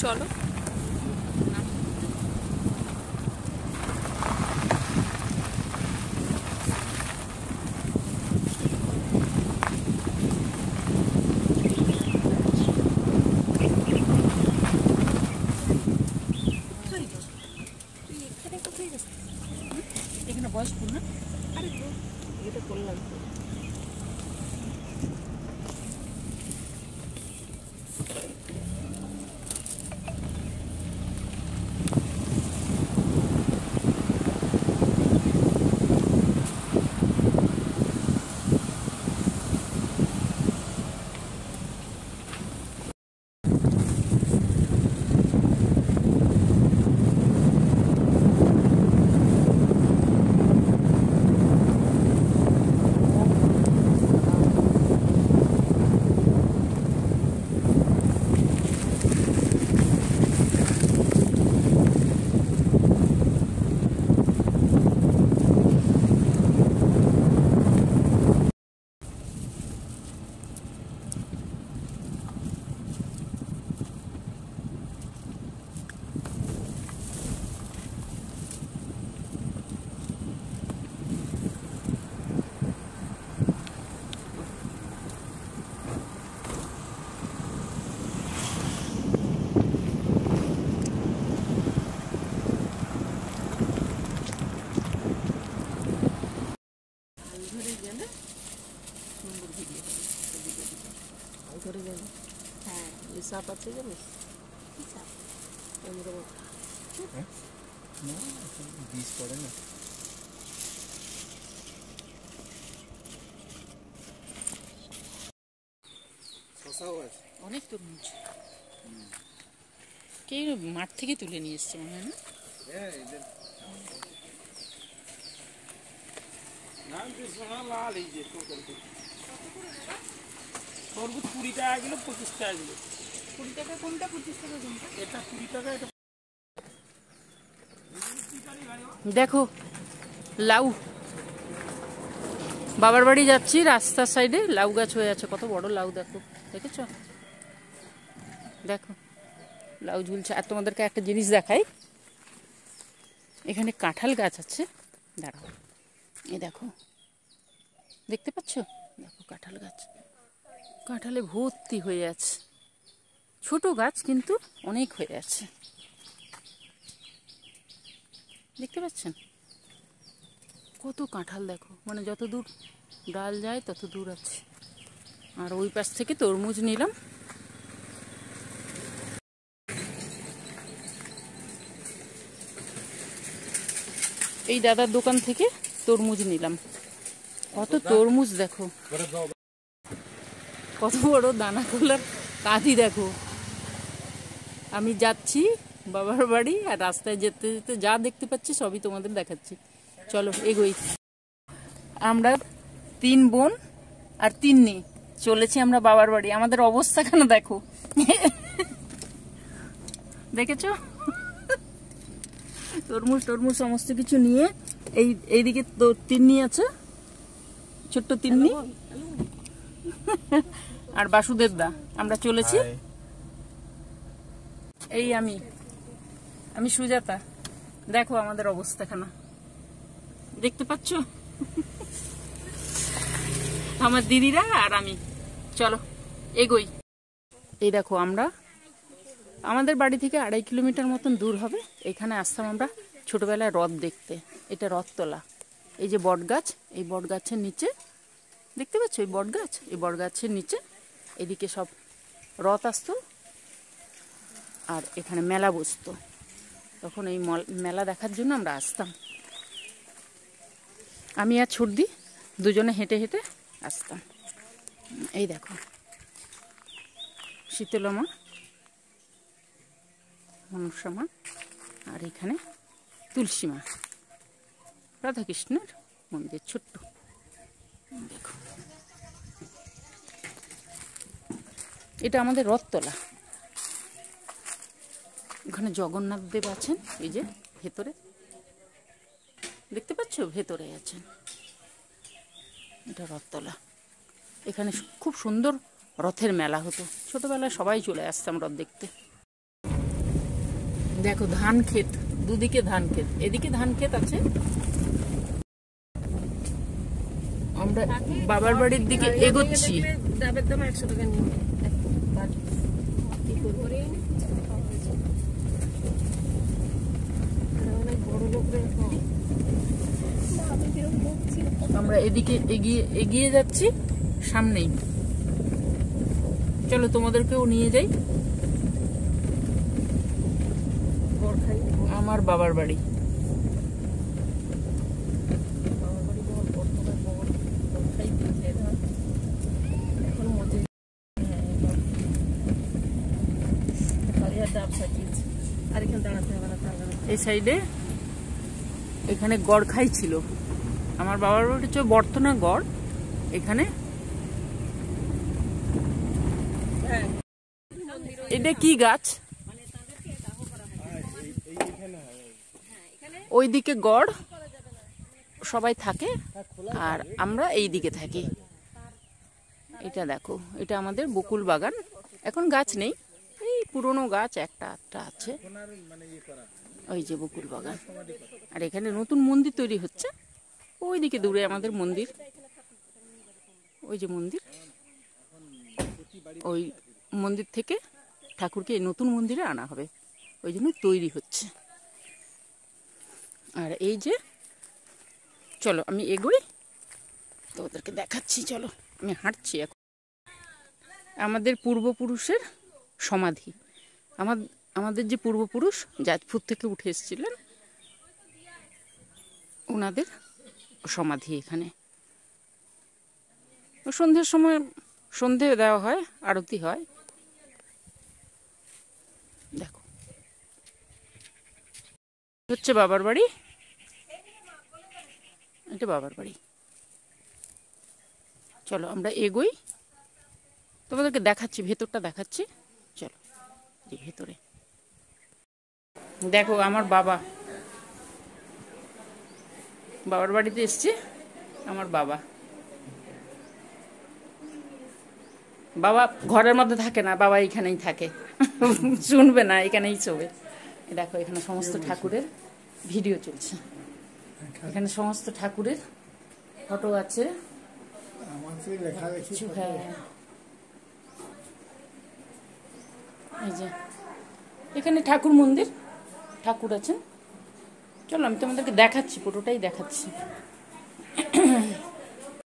চলো। এখানে বয়স্ক না? আরে এটা করলাম তো। হ্যাঁ, সাপ আছে জানিস? বীজ পড়ে না। অনেক তরমুজ। কে মাঠ থেকে তুলে নিয়ে এসছে মনে হয় না? তরমুজ 20 টাকা কিলো, 25 টাকা কিলো। 20 টাকা কোনটা, 25 টাকা কোনটা? এটা 20 টাকা। এটা দেখো লাউ, বাবার বাড়ি যাচ্ছি, রাস্তার সাইডে লাউ গাছ হয়ে আছে। কত বড় লাউ দেখো, দেখেছ? দেখো লাউ ঝুলছে। আর তোমাদেরকে একটা জিনিস দেখাই, এখানে কাঁঠাল গাছ আছে। দাঁড়াও, এই দেখো, দেখতে পাচ্ছ? দেখো কাঁঠাল গাছ, কাঁঠালে ভর্তি হয়ে আছে। ছোট গাছ কিন্তু অনেক হয়ে আছে, দেখতে পাচ্ছেন? কত কাঁঠাল দেখো, মানে যত দূর ডাল যায় তত দূর আছে। আর ওই পাশ থেকে তরমুজ নিলাম। এই দাদার দোকান থেকে তরমুজ নিলাম। কত তরমুজ দেখো, কত বড় দানা কলার কাঁদি দেখো। আমি যাচ্ছি বাবার বাড়ি, আর রাস্তায় যেতে যেতে যা দেখতে পাচ্ছি সবই তোমাদের দেখাচ্ছি। চলো এগোই। আমরা 3 বোন আর 3 মেয়ে চলেছি আমরা বাবার বাড়ি। আমাদের অবস্থা কেন দেখো, দেখেছো? তরমুজ টরমুজ সমস্ত কিছু নিয়ে এইদিকে তো তিন্নি আছে, ছোট্ট তিন্নি আর বাসুদেব দা। আমরা চলেছি। এই আমি সুজাতা। দেখো আমাদের অবস্থাখানা, দেখতে পাচ্ছ? আমার দিদিরা আর আমি। চলো এগোই। এই দেখো, আমাদের বাড়ি থেকে 2.5 কিলোমিটার মতন দূর হবে। এখানে আসতাম আমরা ছোটবেলায় রথ দেখতে। এটা রথতলা। এই যে বট গাছ, এই বট গাছের নিচে দেখতে পাচ্ছ? এই বট গাছ, এই বট গাছের নিচে এদিকে সব রথ আসতো, আর এখানে মেলা বসতো। তখন এই মেলা দেখার জন্য আমরা আসতাম। আমি আর ছুটদি দুজনে হেঁটে হেঁটে আসতাম। এই দেখো শীতলা মা, মনসা মা, আর এখানে তুলসী মা, রাধাকৃষ্ণের মন্দির ছোট্ট। দেখো এটা আমাদের রথতলা। ওখানে জগন্নাথ দেব আছেন, এই যে ভেতরে দেখতে পাচ্ছ, ভেতরে আছেন। এটা রথতলা। এখানে খুব সুন্দর রথের মেলা হতো। ছোটবেলায় সবাই চলে আসতাম রথ দেখতে। দেখো ধান ক্ষেত, দুদিকে ধান ক্ষেত, এদিকে ধান ক্ষেত আছে। আমরা বাবার বাড়ির দিকে এগোচ্ছি। ডাবের দাম 100 টাকা নিয়ে আমরা এদিকে এগিয়ে যাচ্ছি, সামনেই। চলো তোমাদেরকেও নিয়ে যাই। আমার বাবার বাড়ি। এই সাইডে এখানে গড়খাই ছিল। আমার বাবার বাড়ি হচ্ছে বর্তনা গড়। এখানে এটা কি গাছ? ওইদিকে গড় সবাই থাকে, আর আমরা এই দিকে থাকি। এটা দেখো, এটা আমাদের বকুল বাগান। এখন গাছ নেই, এই পুরনো গাছ একটা আধটা আছে। ওই যে বকুল বাগান। আর এখানে নতুন মন্দির তৈরি হচ্ছে। ওইদিকে দূরে আমাদের মন্দির, ওই যে মন্দির। ওই মন্দির থেকে ঠাকুরকে এই নতুন মন্দিরে আনা হবে, ওই জন্য তৈরি হচ্ছে। আর এই যে, চলো আমি এগোই, তো ওদেরকে দেখাচ্ছি। চলো আমি হাঁটছি এখন। আমাদের পূর্বপুরুষের সমাধি। আমাদের যে পূর্বপুরুষ যাজপুর থেকে উঠে এসেছিলেন, ওনাদের সমাধি এখানে। সন্ধ্যের সময় সন্ধে দেওয়া হয়, আরতি হয়। দেখো, হচ্ছে বাবার বাড়ি। এটা বাবার বাড়ি। চলো আমরা এগোই, তোমাদেরকে দেখাচ্ছি, ভেতরটা দেখাচ্ছি। চলো ভেতরে দেখো। আমার বাবার বাড়িতে এসছি। আমার বাবা ঘরের মধ্যে থাকে না, বাবা এখানেই থাকে। শুনবে না, এখানেই শোবে। দেখো এখানে সমস্ত ঠাকুরের ভিডিও চলছে। এখানে সমস্ত ঠাকুরের ফটো আছে। হ্যাঁ, এই যে এখানে ঠাকুর মন্দির, ঠাকুর আছেন। চলো আমি তোমাদেরকে দেখাচ্ছি, পুরোটাই দেখাচ্ছি।